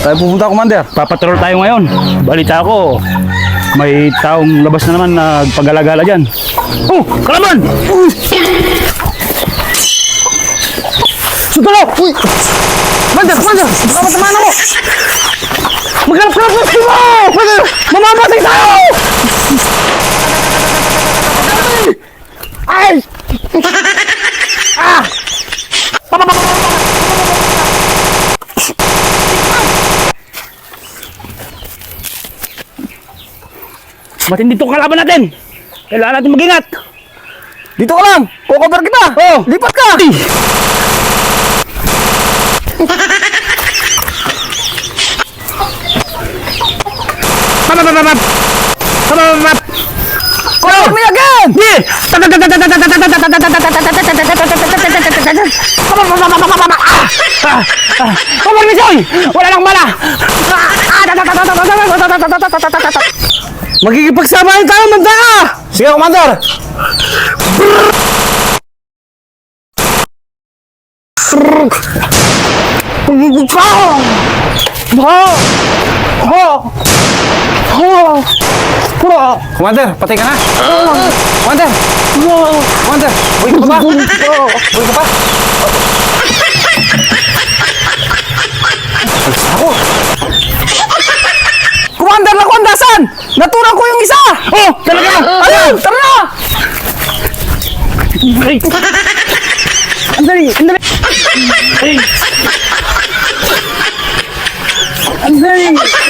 Tayo pupunta, Commander. Papatrol tayo ngayon. Balita ko, may taong labas na naman nagpagala-gala dyan. Oh, kalaban! Sutalo! Uy! Commander! Commander! Baka matamaan ako! Maghanap-hanap na si mo! Mamamatay tayo! Ay! Ah! Matindi itong kalaban natin. Kailangan natin mag-ingat. Dito ka lang! Kukover kita! Oh! Lipat ka! Papapapapap! Papapapap! Cover me again! Yeah! Cover me, Soy! Wala nang bala! Magkikipagsamahin tayo, manda ka! Sige, Commander! Commander, patay ka na! Commander! Commander! Buhay ka pa ba? Buhay ka pa? Ako! Commander, nakundasan! Naturan ko yung isa! Oh! Talaga ba? Ayun! Tara na! Ay! Andali! Andali! Ay! Andali!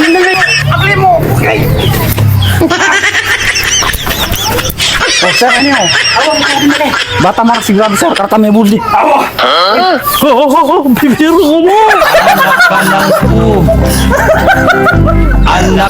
Andali! Akli mo! Okay! Oh, sir, ano yun? Bata mark si grabe, sir. Karta may buldi. Oh! Bibiro ko mo! Anak ka ng po. Anak.